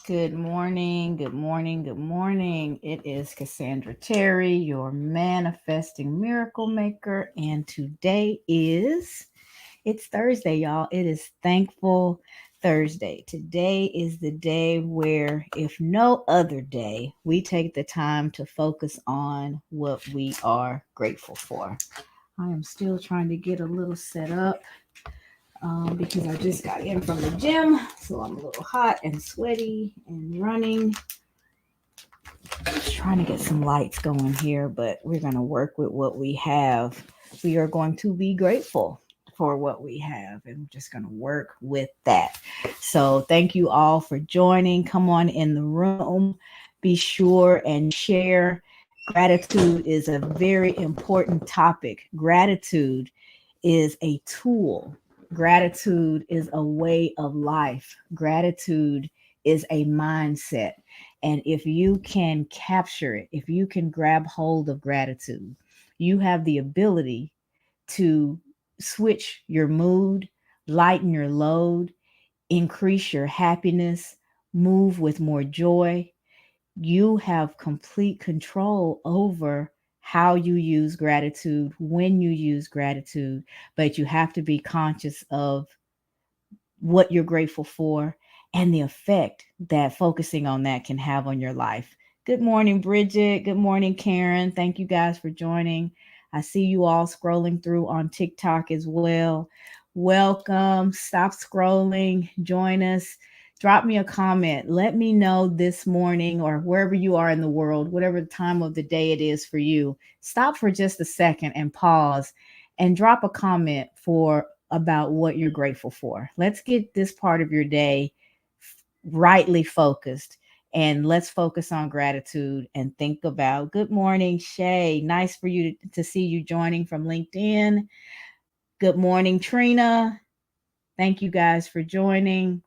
Good morning, good morning, good morning. It is Cassandra Terry, your manifesting miracle maker, and today it's Thursday, y'all. It is Thankful Thursday. Today is the day where, if no other day, we take the time to focus on what we are grateful for. I am still trying to get a little set up because I just got in from the gym, so I'm a little hot and sweaty and running. Just trying to get some lights going here, but we're going to work with what we have. We are going to be grateful for what we have, and we're just going to work with that. So, thank you all for joining. Come on in the room. Be sure and share. Gratitude is a very important topic. Gratitude is a tool. Gratitude is a way of life. Gratitude is a mindset. And if you can capture it, if you can grab hold of gratitude, you have the ability to switch your mood, lighten your load, increase your happiness, move with more joy. You have complete control over how you use gratitude, when you use gratitude, but you have to be conscious of what you're grateful for and the effect that focusing on that can have on your life. Good morning, Bridget. Good morning, Karen. Thank you guys for joining. I see you all scrolling through on TikTok as well. Welcome. Stop scrolling. Join us. Drop me a comment. Let me know this morning or wherever you are in the world, whatever time of the day it is for you. Stop for just a second and pause and drop a comment for about what you're grateful for. Let's get this part of your day rightly focused and let's focus on gratitude and think about good morning, Shay. Nice for you to see you joining from LinkedIn. Good morning, Trina. Thank you guys for joining.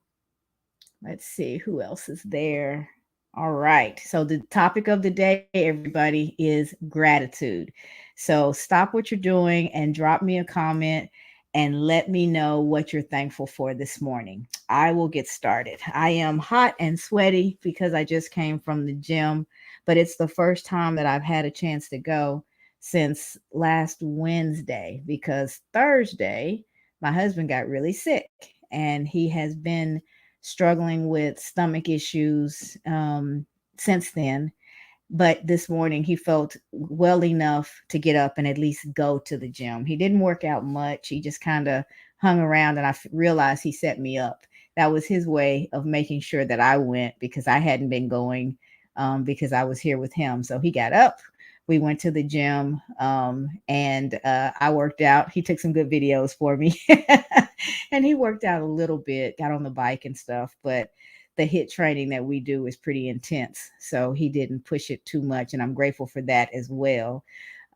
Let's see who else is there. All right. So, the topic of the day, everybody, is gratitude. So, stop what you're doing and drop me a comment and let me know what you're thankful for this morning. I will get started. I am hot and sweaty because I just came from the gym, but it's the first time that I've had a chance to go since last Wednesday because Thursday, my husband got really sick and he has been struggling with stomach issues since then. But this morning he felt well enough to get up and at least go to the gym. He didn't work out much. He just kind of hung around, and I realized he set me up. That was his way of making sure that I went because I hadn't been going because I was here with him. So he got up. We went to the gym and I worked out. He took some good videos for me. And he worked out a little bit, got on the bike and stuff, but the hit training that we do is pretty intense. So he didn't push it too much. And I'm grateful for that as well.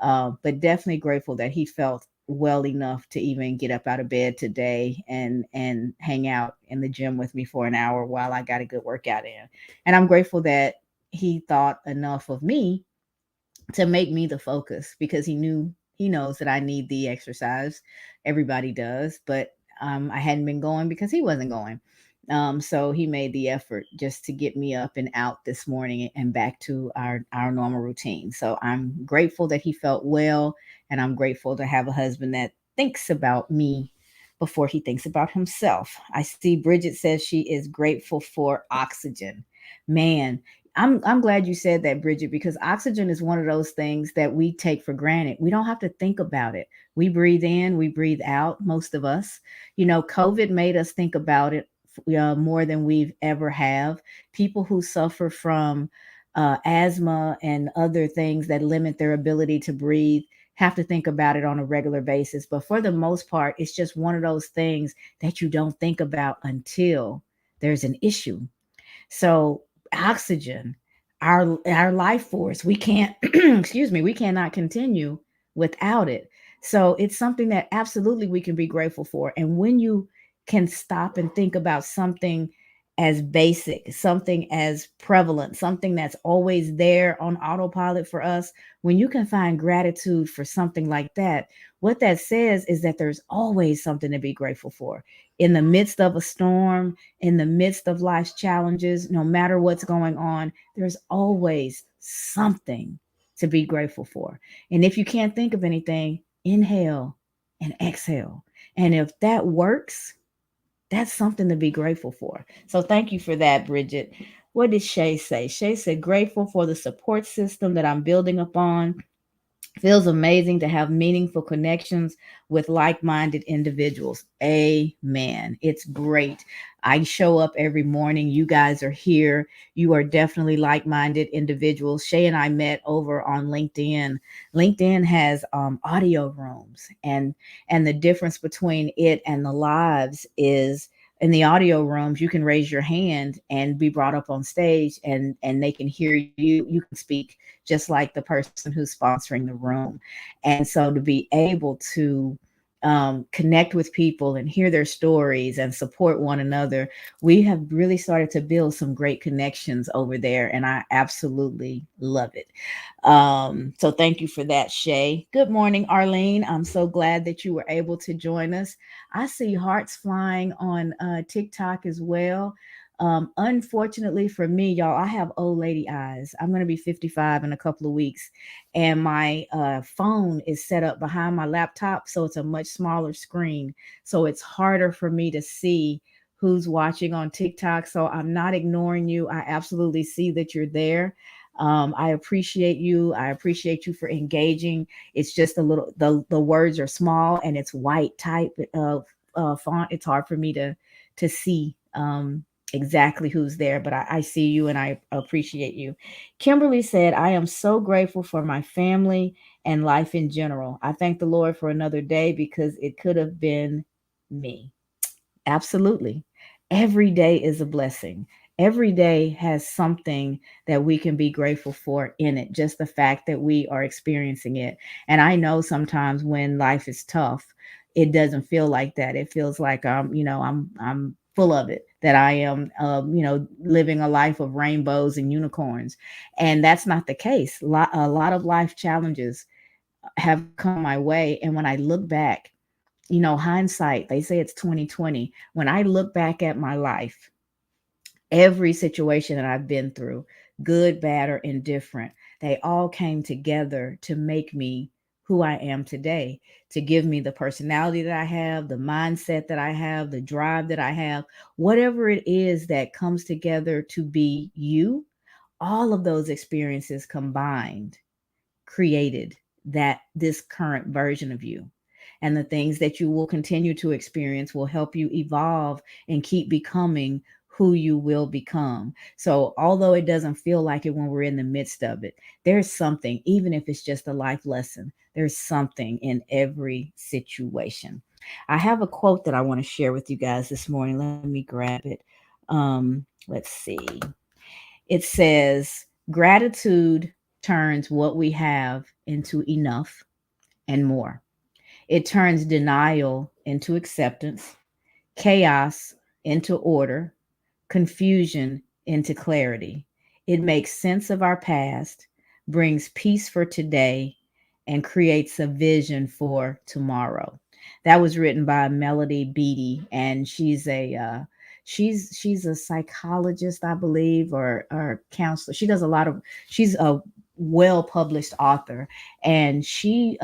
But definitely grateful that he felt well enough to even get up out of bed today and hang out in the gym with me for an hour while I got a good workout in. And I'm grateful that he thought enough of me to make me the focus because he knows that I need the exercise. Everybody does, but I hadn't been going because he wasn't going. So he made the effort just to get me up and out this morning and back to our normal routine. So I'm grateful that he felt well, and I'm grateful to have a husband that thinks about me before he thinks about himself. I see Bridget says she is grateful for oxygen. Man, I'm glad you said that, Bridget, because oxygen is one of those things that we take for granted. We don't have to think about it. We breathe in, we breathe out, most of us. You know, COVID made us think about it more than we've ever have. People who suffer from asthma and other things that limit their ability to breathe have to think about it on a regular basis. But for the most part, it's just one of those things that you don't think about until there's an issue. So oxygen, our life force, we can't excuse me, we cannot continue without it. So it's something that absolutely we can be grateful for. And when you can stop and think about something as basic, something as prevalent, something that's always there on autopilot for us, when you can find gratitude for something like that, what that says is that there's always something to be grateful for. In the midst of a storm, in the midst of life's challenges, no matter what's going on, there's always something to be grateful for. And if you can't think of anything, inhale and exhale. And if that works, that's something to be grateful for. So thank you for that, Bridget. What did Shay say? Shay said, grateful for the support system that I'm building upon. Feels amazing to have meaningful connections with like minded individuals. Amen. It's great. I show up every morning. You guys are here. You are definitely like minded individuals. Shay and I met over on LinkedIn. LinkedIn has audio rooms, and the difference between it and the lives is in the audio rooms you can raise your hand and be brought up on stage, and they can hear you can speak just like the person who's sponsoring the room. And so to be able to connect with people and hear their stories and support one another, we have really started to build some great connections over there. And I absolutely love it. So thank you for that, Shay. Good morning, Arlene. I'm so glad that you were able to join us. I see hearts flying on TikTok as well. Unfortunately for me, y'all, I have old lady eyes. I'm going to be 55 in a couple of weeks, and my phone is set up behind my laptop, so it's a much smaller screen. So it's harder for me to see who's watching on TikTok. So I'm not ignoring you. I absolutely see that you're there. I appreciate you. I appreciate you for engaging. It's just a little, the words are small and it's white type of font. It's hard for me to see exactly who's there, but I see you and I appreciate you. Kimberly said, I am so grateful for my family and life in general. I thank the Lord for another day because it could have been me. Absolutely. Every day is a blessing. Every day has something that we can be grateful for in it, just the fact that we are experiencing it. And I know sometimes when life is tough, it doesn't feel like that. It feels like I'm full of it, that I am living a life of rainbows and unicorns. And that's not the case. A lot of life challenges have come my way, and when I look back, hindsight, they say it's 2020. When I look back at my life, every situation that I've been through, good, bad, or indifferent, they all came together to make me who I am today, to give me the personality that I have, the mindset that I have, the drive that I have, whatever it is that comes together to be you. All of those experiences combined created that this current version of you. And the things that you will continue to experience will help you evolve and keep becoming who you will become. So, although it doesn't feel like it when we're in the midst of it, there's something, even if it's just a life lesson, there's something in every situation. I have a quote that I want to share with you guys this morning. Let me grab it. Let's see. It says, gratitude turns what we have into enough and more. It turns denial into acceptance, chaos into order, confusion into clarity. It makes sense of our past, brings peace for today, and creates a vision for tomorrow. That was written by Melody Beattie, and she's a psychologist, I believe, or counselor. She does a lot of. She's a well published author, and she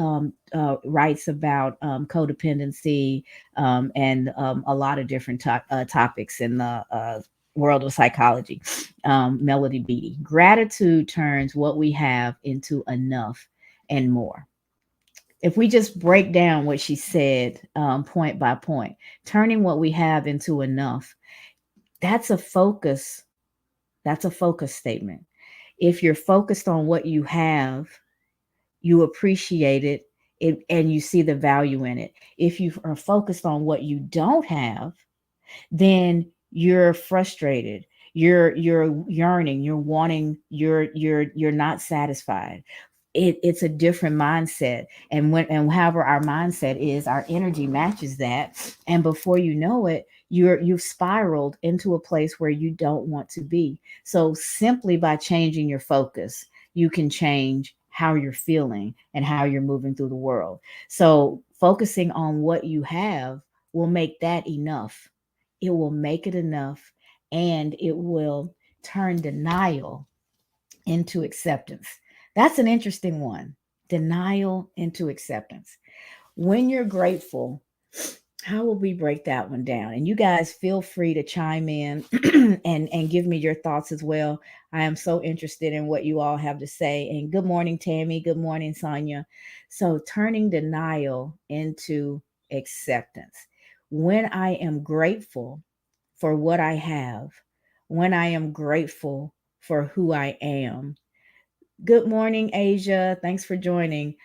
writes about codependency and a lot of different topics in the world of psychology. Melody Beattie. Gratitude turns what we have into enough and more. If we just break down what she said point by point, turning what we have into enough, that's a focus. That's a focus statement. If you're focused on what you have, you appreciate it and you see the value in it. If you are focused on what you don't have, then you're frustrated, you're yearning, you're wanting, you're not satisfied. It's a different mindset, and however our mindset is, our energy matches that, and before you know it, you've spiraled into a place where you don't want to be. So simply by changing your focus, you can change how you're feeling and how you're moving through the world. So Focusing on what you have will make that enough. It will make it enough, and it will turn denial into acceptance. That's an interesting one. Denial into acceptance. When you're grateful, how will we break that one down? And you guys feel free to chime in and give me your thoughts as well. I am so interested in what you all have to say. And good morning, Tammy. Good morning, Sonia. So turning denial into acceptance. When I am grateful for what I have, when I am grateful for who I am. Good morning, Asia. Thanks for joining.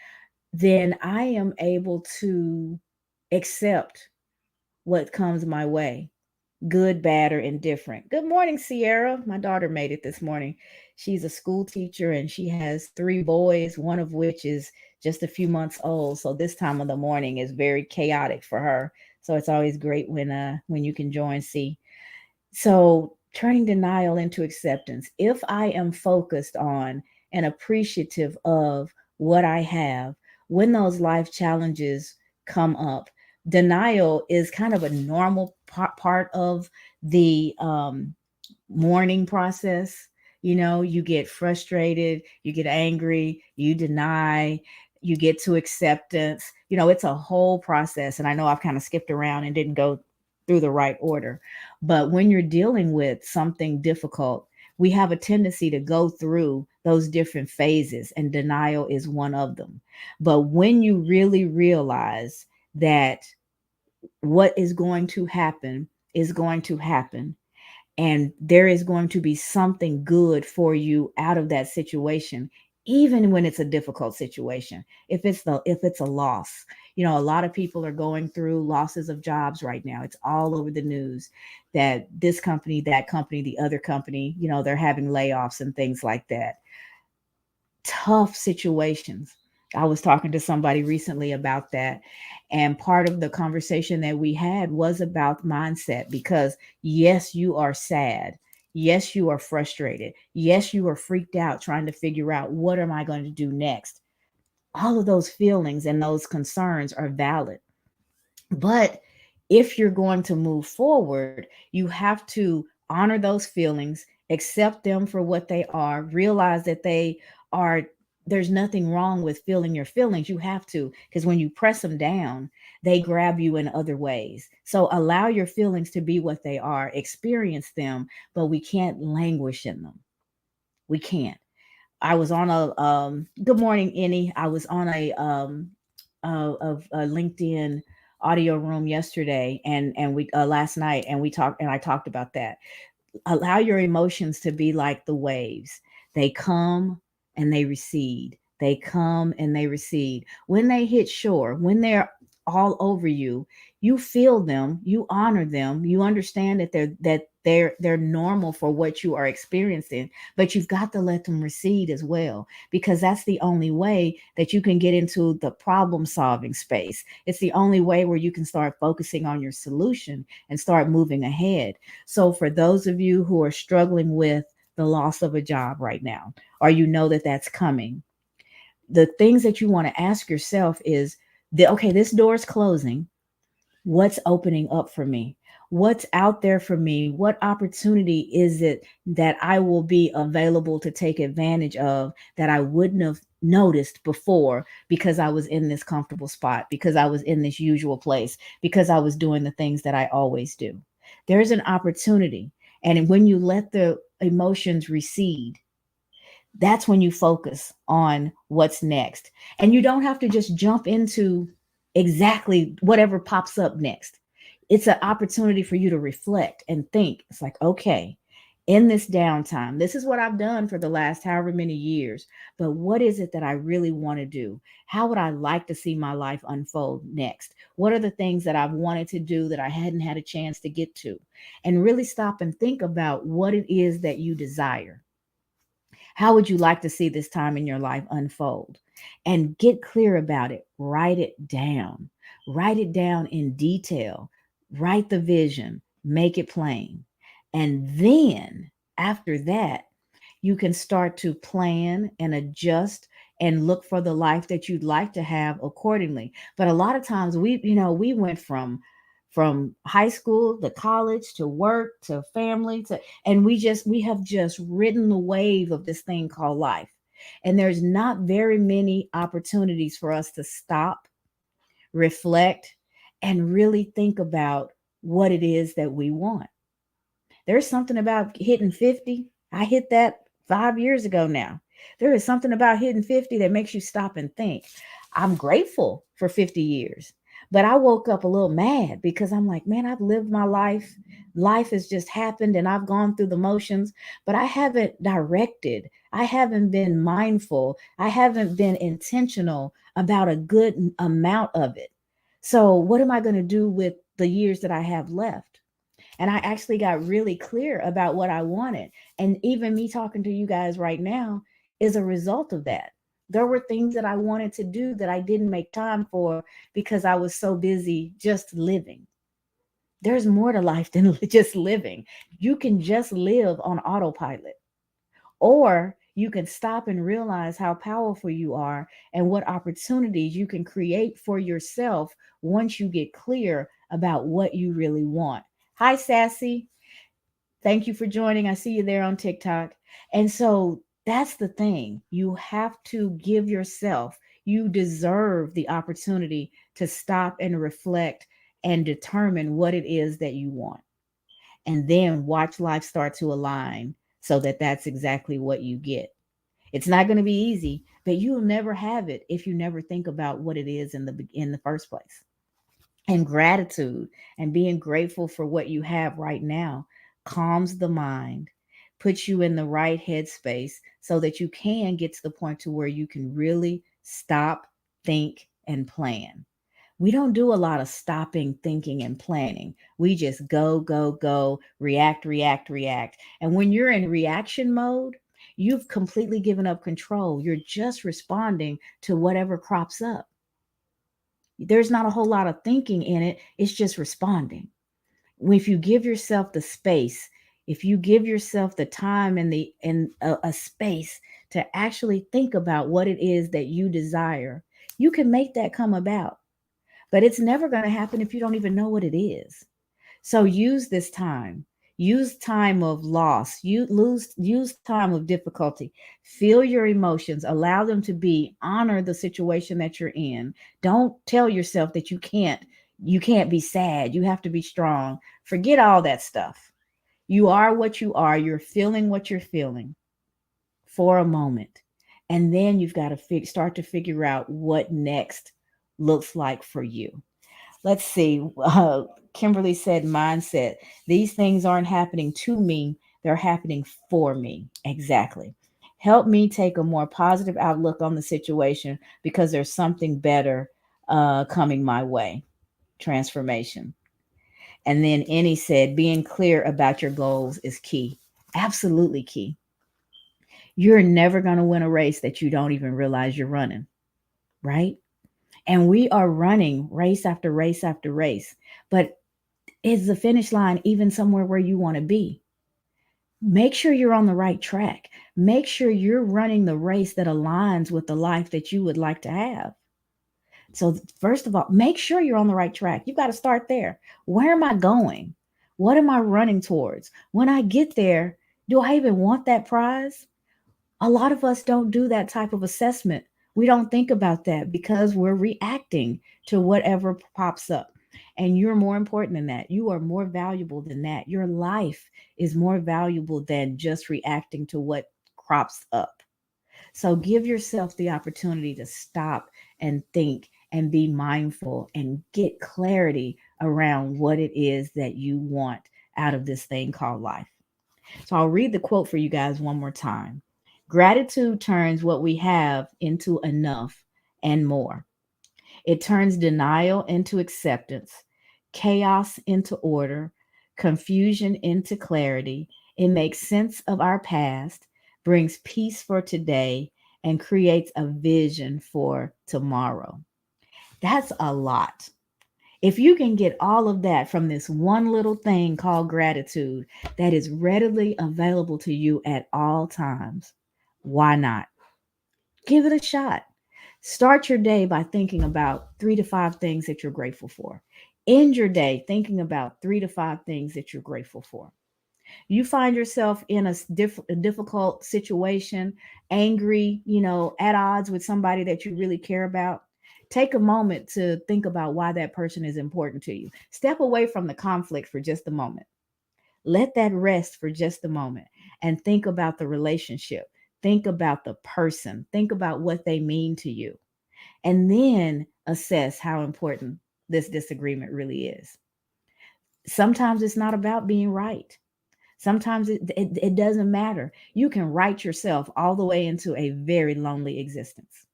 Then I am able to accept what comes my way, good, bad, or indifferent. Good morning, Sierra. My daughter made it this morning. She's a school teacher and she has three boys, one of which is just a few months old. So this time of the morning is very chaotic for her. So it's always great when you can join. See, so turning denial into acceptance. If I am focused on and appreciative of what I have, when those life challenges come up, denial is kind of a normal part of the mourning process. You know, you get frustrated, you get angry, you deny, you get to acceptance. You know, it's a whole process. And I know I've kind of skipped around and didn't go through the right order. But when you're dealing with something difficult, we have a tendency to go through those different phases, and denial is one of them. But when you really realize that what is going to happen is going to happen, and there is going to be something good for you out of that situation, even when it's a difficult situation. If it's a loss, you know, a lot of people are going through losses of jobs right now. It's all over the news that this company, that company, the other company, you know, they're having layoffs and things like that. Tough situations. I was talking to somebody recently about that. And part of the conversation that we had was about mindset, because yes, you are sad. Yes, you are frustrated. Yes, you are freaked out trying to figure out, what am I going to do next? All of those feelings and those concerns are valid. But if you're going to move forward, you have to honor those feelings, accept them for what they are, realize that they are, there's nothing wrong with feeling your feelings. You have to, because when you press them down, they grab you in other ways. So allow your feelings to be what they are, experience them, but we can't languish in them. We can't. I was on a good morning, Annie. I was on a LinkedIn audio room yesterday, and we last night, and we talked, and I talked about that. Allow your emotions to be like the waves. They come and they recede. They come and they recede. When they hit shore, when they're all over you, you feel them, you honor them, you understand that they're normal for what you are experiencing, but you've got to let them recede as well, because that's the only way that you can get into the problem solving space. It's the only way where you can start focusing on your solution and start moving ahead. So, for those of you who are struggling with the loss of a job right now, or you know that that's coming, the things that you want to ask yourself is, okay, this door is closing. What's opening up for me? What's out there for me? What opportunity is it that I will be available to take advantage of that I wouldn't have noticed before, because I was in this comfortable spot, because I was in this usual place, because I was doing the things that I always do? There's an opportunity. And when you let the emotions recede, that's when you focus on what's next. And you don't have to just jump into exactly whatever pops up next. It's an opportunity for you to reflect and think. It's like, okay, in this downtime, this is what I've done for the last however many years, but what is it that I really want to do? How would I like to see my life unfold next? What are the things that I've wanted to do that I hadn't had a chance to get to? And really stop and think about what it is that you desire. How would you like to see this time in your life unfold? And get clear about it. Write it down. Write it down in detail. Write the vision. Make it plain. And then after that, you can start to plan and adjust and look for the life that you'd like to have accordingly. But a lot of times we went from high school to college to work to family to, and we have just ridden the wave of this thing called life. And there's not very many opportunities for us to stop, reflect, and really think about what it is that we want. There's something about hitting 50. I hit that 5 years ago now. There is something about hitting 50 that makes you stop and think. I'm grateful for 50 years, but I woke up a little mad because I'm like, man, I've lived my life. Life has just happened and I've gone through the motions, but I haven't directed. I haven't been mindful. I haven't been intentional about a good amount of it. So, what am I going to do with the years that I have left? And I actually got really clear about what I wanted. And even me talking to you guys right now is a result of that. There were things that I wanted to do that I didn't make time for because I was so busy just living. There's more to life than just living. You can just live on autopilot, or you can stop and realize how powerful you are and what opportunities you can create for yourself once you get clear about what you really want. Hi, Sassy. Thank you for joining. I see you there on TikTok. And so that's the thing. You have to give yourself, you deserve the opportunity to stop and reflect and determine what it is that you want. And then watch life start to align so that that's exactly what you get. It's not going to be easy, but you'll never have it if you never think about what it is in the first place. And gratitude and being grateful for what you have right now calms the mind, puts you in the right headspace so that you can get to the point to where you can really stop, think, and plan. We don't do a lot of stopping, thinking, and planning. We just go, go, go, react, react, react. And when you're in reaction mode, you've completely given up control. You're just responding to whatever crops up. There's not a whole lot of thinking in it, it's just responding. If you give yourself the space, if you give yourself the time and a space to actually think about what it is that you desire, you can make that come about. But it's never going to happen if you don't even know what it is. So use this time. Use time of loss. Use time of difficulty. Feel your emotions. Allow them to be. Honor the situation that you're in. Don't tell yourself that you can't be sad. You have to be strong. Forget all that stuff. You are what you are. You're feeling what you're feeling for a moment. And then you've got to start to figure out what next looks like for you. Let's see. Kimberly said, mindset. These things aren't happening to me, they're happening for me. Exactly. Help me take a more positive outlook on the situation because there's something better coming my way. Transformation. And then Annie said, being clear about your goals is key. Absolutely key. You're never going to win a race that you don't even realize you're running, right? And we are running race after race after race. But is the finish line even somewhere where you want to be? Make sure you're on the right track. Make sure you're running the race that aligns with the life that you would like to have. So, first of all, make sure you're on the right track. You got to start there. Where am I going? What am I running towards? When I get there, do I even want that prize? A lot of us don't do that type of assessment. We don't think about that because we're reacting to whatever pops up. And you're more important than that. You are more valuable than that. Your life is more valuable than just reacting to what crops up. So give yourself the opportunity to stop and think and be mindful and get clarity around what it is that you want out of this thing called life. So I'll read the quote for you guys one more time. Gratitude turns what we have into enough and more. It turns denial into acceptance, chaos into order, confusion into clarity. It makes sense of our past, brings peace for today, and creates a vision for tomorrow. That's a lot. If you can get all of that from this one little thing called gratitude that is readily available to you at all times, why not? Give it a shot. Start your day by thinking about 3 to 5 things that you're grateful for. End your day thinking about 3 to 5 things that you're grateful for. You find yourself in a difficult situation, angry, at odds with somebody that you really care about. Take a moment to think about why that person is important to you. Step away from the conflict for just a moment. Let that rest for just a moment and think about the relationship. Think about the person. Think about what they mean to you. And then assess how important this disagreement really is. Sometimes it's not about being right. Sometimes it doesn't matter. You can write yourself all the way into a very lonely existence.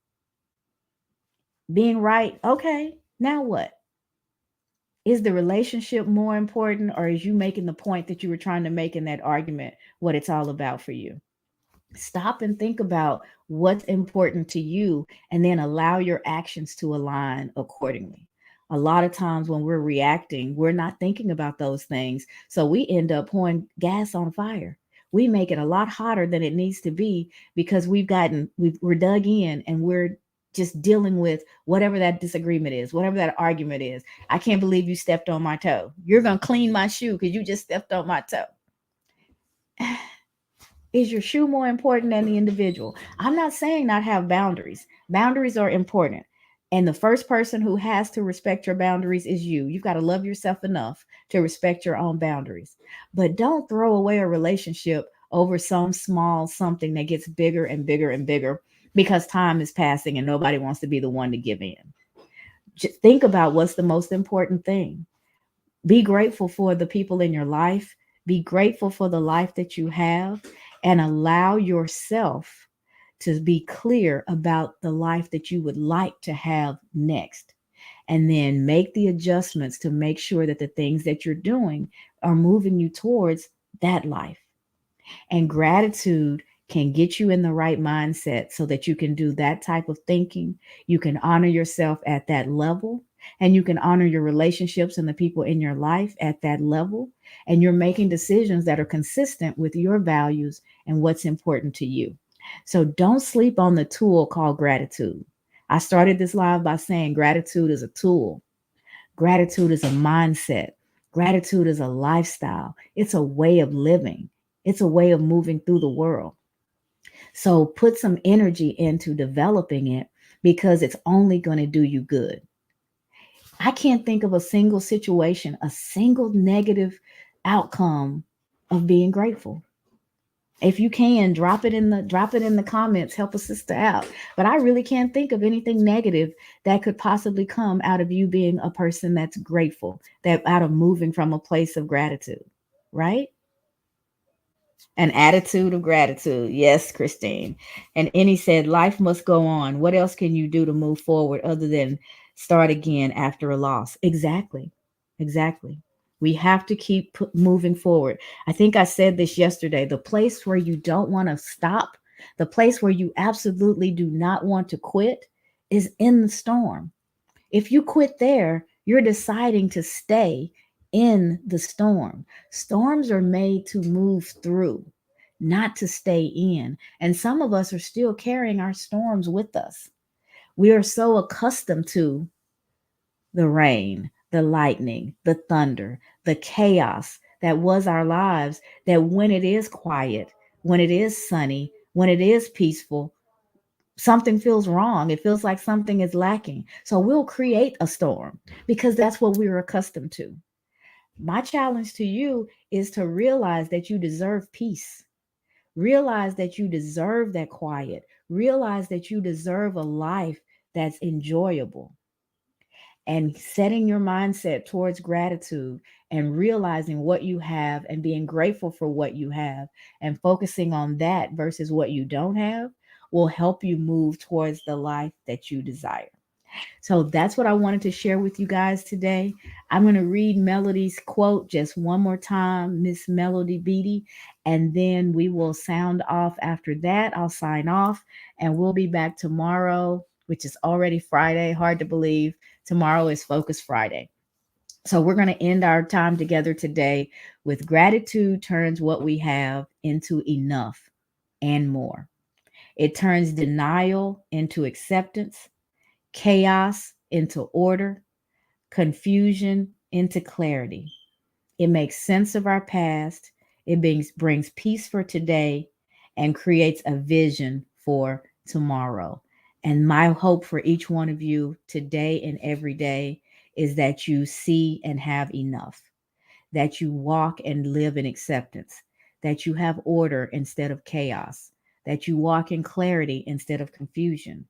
Being right, okay, now what? Is the relationship more important, or is you making the point that you were trying to make in that argument what it's all about for you? Stop and think about what's important to you and then allow your actions to align accordingly. A lot of times when we're reacting, we're not thinking about those things. So we end up pouring gas on fire. We make it a lot hotter than it needs to be because we're dug in and we're just dealing with whatever that disagreement is, whatever that argument is. I can't believe you stepped on my toe. You're going to clean my shoe because you just stepped on my toe. Is your shoe more important than the individual? I'm not saying not have boundaries. Boundaries are important. And the first person who has to respect your boundaries is you. You've got to love yourself enough to respect your own boundaries. But don't throw away a relationship over some small something that gets bigger and bigger and bigger because time is passing and nobody wants to be the one to give in. Just think about what's the most important thing. Be grateful for the people in your life. Be grateful for the life that you have and allow yourself to be clear about the life that you would like to have next. And then make the adjustments to make sure that the things that you're doing are moving you towards that life. And gratitude can get you in the right mindset so that you can do that type of thinking. You can honor yourself at that level, and you can honor your relationships and the people in your life at that level. And you're making decisions that are consistent with your values and what's important to you. So don't sleep on the tool called gratitude. I started this live by saying gratitude is a tool. Gratitude is a mindset. Gratitude is a lifestyle. It's a way of living. It's a way of moving through the world. So put some energy into developing it because it's only going to do you good. I can't think of a single situation, a single negative outcome of being grateful. If you can, drop it in the comments, help a sister out. But I really can't think of anything negative that could possibly come out of you being a person that's grateful, that out of moving from a place of gratitude, right? An attitude of gratitude. Yes, Christine. And Annie said, life must go on. What else can you do to move forward other than start again after a loss? Exactly. Exactly. We have to keep moving forward. I think I said this yesterday. The place where you don't want to stop, the place where you absolutely do not want to quit is in the storm. If you quit there, you're deciding to stay in the storm. Storms are made to move through, not to stay in. And some of us are still carrying our storms with us. We are so accustomed to the rain, the lightning, the thunder, the chaos that was our lives that when it is quiet, when it is sunny, when it is peaceful, something feels wrong. It feels like something is lacking. So we'll create a storm because that's what we're accustomed to. My challenge to you is to realize that you deserve peace. Realize that you deserve that quiet. Realize that you deserve a life that's enjoyable. And setting your mindset towards gratitude and realizing what you have and being grateful for what you have and focusing on that versus what you don't have will help you move towards the life that you desire. So that's what I wanted to share with you guys today. I'm going to read Melody's quote just one more time, Miss Melody Beatty, and then we will sound off after that. I'll sign off and we'll be back tomorrow, which is already Friday. Hard to believe. Tomorrow is Focus Friday. So we're going to end our time together today with gratitude turns what we have into enough and more. It turns denial into acceptance, chaos into order, confusion into clarity. It makes sense of our past. It brings peace for today and creates a vision for tomorrow. And my hope for each one of you today and every day is that you see and have enough, that you walk and live in acceptance, that you have order instead of chaos, that you walk in clarity instead of confusion,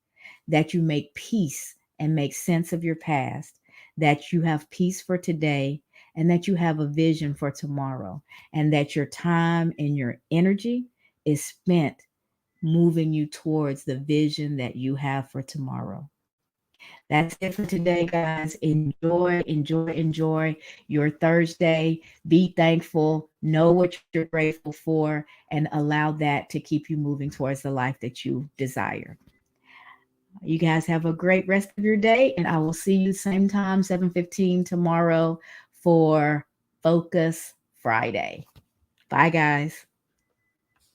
that you make peace and make sense of your past, that you have peace for today, and that you have a vision for tomorrow, and that your time and your energy is spent moving you towards the vision that you have for tomorrow. That's it for today, guys. Enjoy, enjoy, enjoy your Thursday. Be thankful, know what you're grateful for, and allow that to keep you moving towards the life that you desire. You guys have a great rest of your day, and I will see you same time, 7:15 tomorrow for Focus Friday. Bye, guys.